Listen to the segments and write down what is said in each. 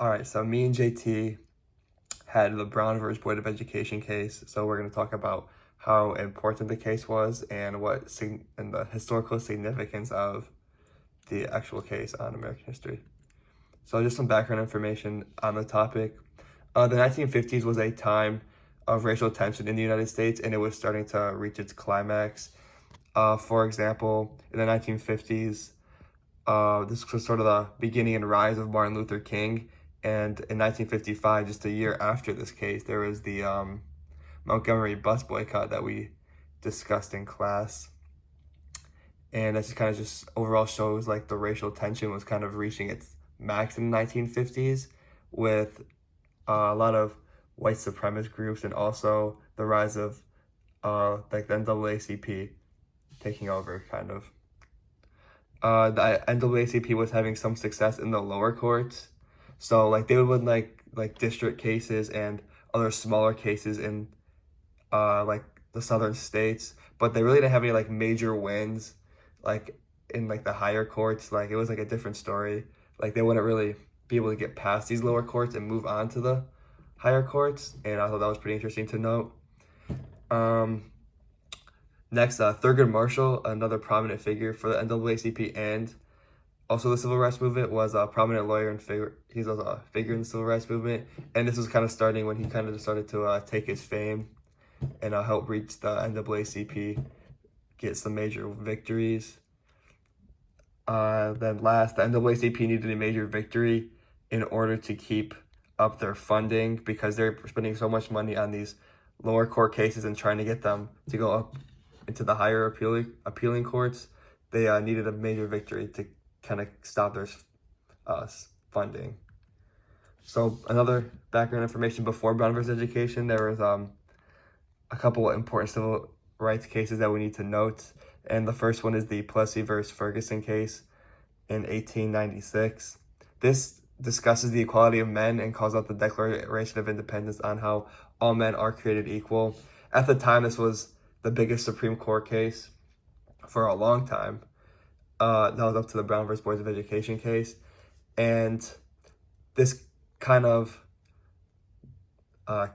All right, so me and JT had the Brown versus Board of Education case. So we're going to talk about how important the case was and and the historical significance of the actual case on American history. So just some background information on the topic. The 1950s was a time of racial tension in the United States, and it was starting to reach its climax. For example, in the 1950s, this was sort of the beginning and rise of Martin Luther King. And in 1955, just a year after this case, there was the Montgomery bus boycott that we discussed in class. And that just kind of just overall shows like the racial tension was kind of reaching its max in the 1950s with a lot of white supremacist groups and also the rise of like the NAACP taking over kind of. The NAACP was having some success in the lower courts. So like they would win like district cases and other smaller cases in like the southern states, but they really didn't have any like major wins like in like the higher courts. Like it was like a different story. Like they wouldn't really be able to get past these lower courts and move on to the higher courts, and I thought that was pretty interesting to note. Next, Thurgood Marshall, another prominent figure for the NAACP and also the civil rights movement, was a prominent lawyer and he's a figure in the civil rights movement. And this was kind of starting when he kind of started to take his fame and help reach the NAACP, get some major victories. Then last, the NAACP needed a major victory in order to keep up their funding because they're spending so much money on these lower court cases and trying to get them to go up into the higher appealing courts. They needed a major victory to kind of stop their funding. So another background information before Brown versus Education, there was a couple of important civil rights cases that we need to note. And the first one is the Plessy versus Ferguson case in 1896. This discusses the equality of men and calls out the Declaration of Independence on how all men are created equal. At the time, this was the biggest Supreme Court case for a long time. That was up to the Brown versus Board of Education case. And this kind of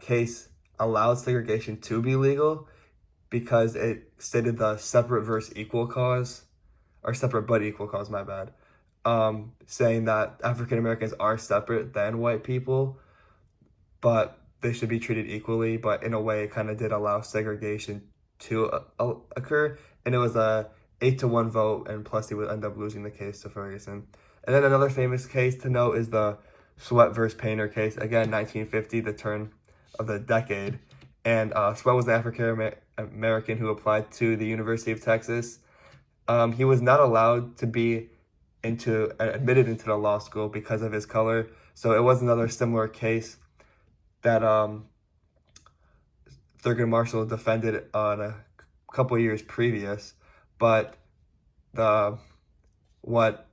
case allowed segregation to be legal because it stated the separate versus equal cause, or separate but equal cause, my bad, saying that African Americans are separate than white people, but they should be treated equally. But in a way, it kind of did allow segregation to occur, and it was a 8-1 vote, and Plessy would end up losing the case to Ferguson. And then another famous case to note is the Sweat versus Painter case, again, 1950, the turn of the decade. And Sweat was an African American who applied to the University of Texas. He was not allowed to be admitted into the law school because of his color. So it was another similar case that Thurgood Marshall defended on a couple years previous. But what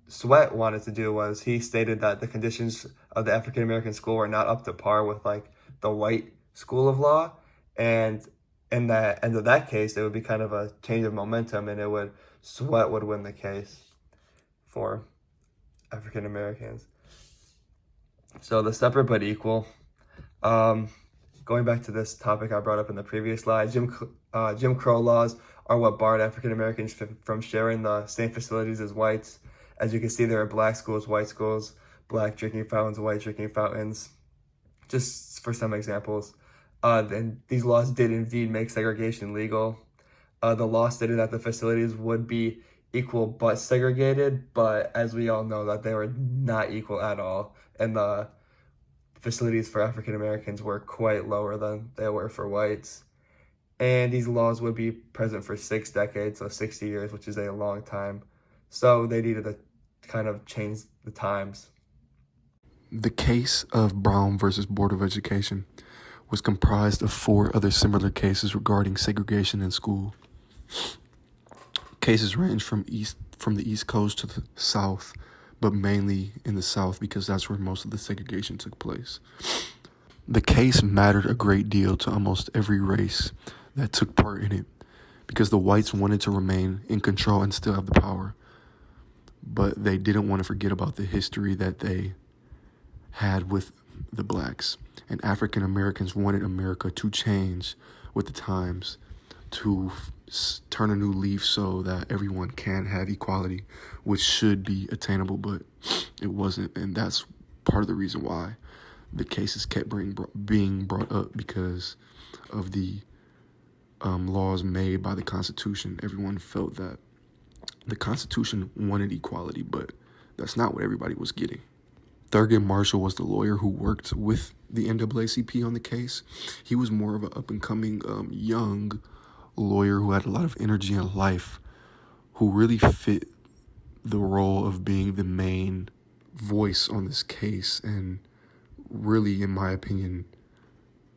Sweat wanted to do was he stated that the conditions of the African American school were not up to par with like the white school of law, and in the end of that case, it would be kind of a change of momentum, and Sweat would win the case for African Americans. So the separate but equal. Going back to this topic I brought up in the previous slide, Jim Crow laws are what barred African Americans from sharing the same facilities as whites. As you can see, there are black schools, white schools, black drinking fountains, white drinking fountains, just for some examples. And these laws did indeed make segregation legal. The law stated that the facilities would be equal but segregated, but as we all know that they were not equal at all. And the facilities for African Americans were quite lower than they were for whites. And these laws would be present for 6 decades, so 60 years, which is a long time. So they needed to kind of change the times. The case of Brown versus Board of Education was comprised of 4 other similar cases regarding segregation in school. Cases range from the East Coast to the South, but mainly in the South because that's where most of the segregation took place. The case mattered a great deal to almost every race that took part in it because the whites wanted to remain in control and still have the power, but they didn't want to forget about the history that they had with the blacks. And African Americans wanted America to change with the times, to turn a new leaf so that everyone can have equality, which should be attainable, but it wasn't. And that's part of the reason why the cases kept being brought up, because of the laws made by the Constitution. Everyone felt that the Constitution wanted equality, but that's not what everybody was getting. Thurgood Marshall was the lawyer who worked with the NAACP on the case. He was more of an up-and-coming young lawyer who had a lot of energy and life, who really fit the role of being the main voice on this case, and really, in my opinion,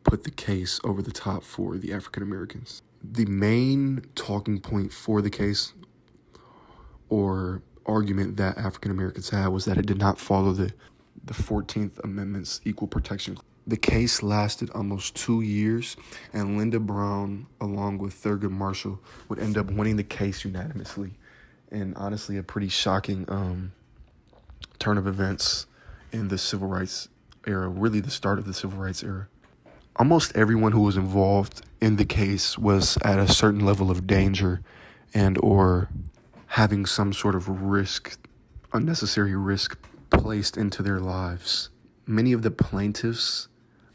put the case over the top for the African Americans. The main talking point for the case, or argument that African Americans had, was that it did not follow the 14th Amendment's equal protection. The case lasted almost 2 years, and Linda Brown, along with Thurgood Marshall, would end up winning the case unanimously. And honestly, a pretty shocking turn of events in the civil rights era, really the start of the civil rights era. Almost everyone who was involved in the case was at a certain level of danger and or having some sort of risk, unnecessary risk, placed into their lives. Many of the plaintiffs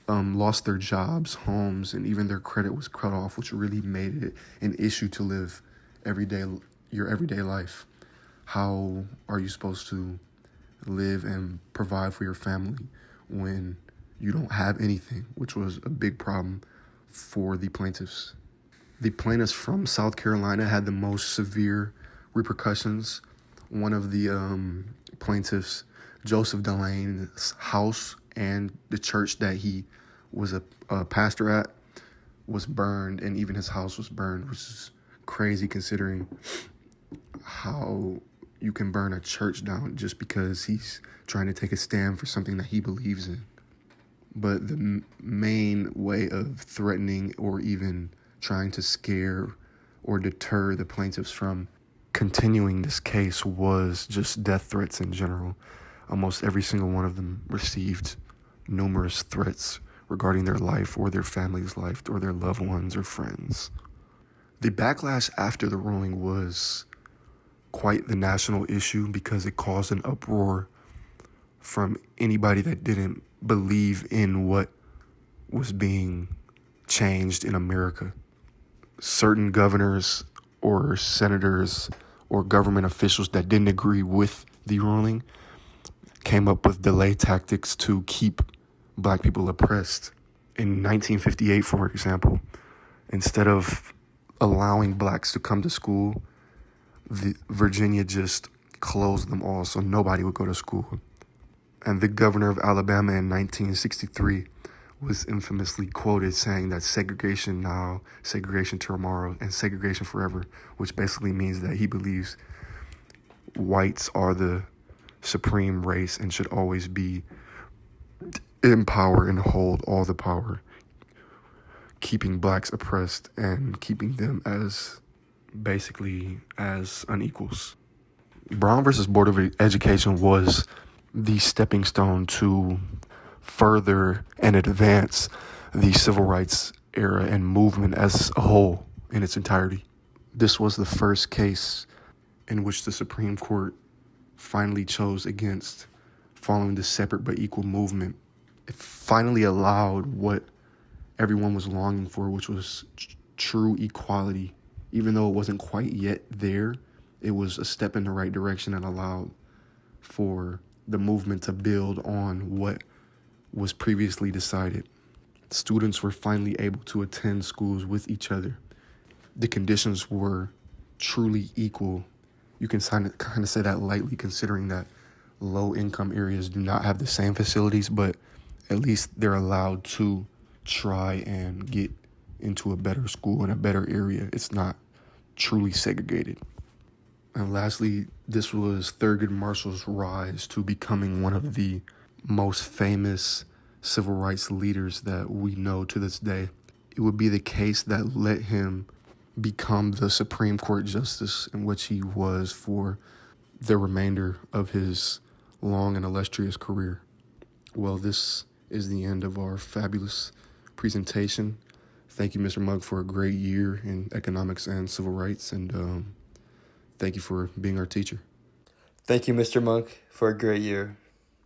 lost their jobs, homes, and even their credit was cut off, which really made it an issue to live your everyday life. How are you supposed to live and provide for your family when you don't have anything, which was a big problem for the plaintiffs. The plaintiffs from South Carolina had the most severe repercussions. One of the plaintiffs, Joseph Delane's house and the church that he was a pastor at was burned, and even his house was burned, which is crazy considering how you can burn a church down just because he's trying to take a stand for something that he believes in. But the main way of threatening or even trying to scare or deter the plaintiffs from continuing this case was just death threats in general. Almost every single one of them received numerous threats regarding their life or their family's life or their loved ones or friends. The backlash after the ruling was quite the national issue because it caused an uproar from anybody that didn't believe in what was being changed in America. Certain governors or senators or government officials that didn't agree with the ruling came up with delay tactics to keep black people oppressed. In 1958, for example, instead of allowing blacks to come to school, Virginia just closed them all so nobody would go to school. And the governor of Alabama in 1963 was infamously quoted saying that segregation now, segregation tomorrow, and segregation forever, which basically means that he believes whites are the supreme race and should always be in power and hold all the power, keeping blacks oppressed and keeping them as basically as unequals. Brown versus Board of Education was the stepping stone to further and advance the civil rights era and movement as a whole in its entirety. This was the first case in which the Supreme Court finally chose against following the separate but equal movement. It finally allowed what everyone was longing for, which was true equality. Even though it wasn't quite yet there, it was a step in the right direction and allowed for the movement to build on what was previously decided. Students were finally able to attend schools with each other. The conditions were truly equal. You can kind of say that lightly, considering that low-income areas do not have the same facilities, but at least they're allowed to try and get into a better school in a better area. It's not truly segregated. And lastly, this was Thurgood Marshall's rise to becoming one of the most famous civil rights leaders that we know to this day. It would be the case that let him become the Supreme Court justice in which he was for the remainder of his long and illustrious career. Well, this is the end of our fabulous presentation. Thank you, Mr. Mugg, for a great year in economics and civil rights, and thank you for being our teacher. Thank you, Mr. Monk, for a great year.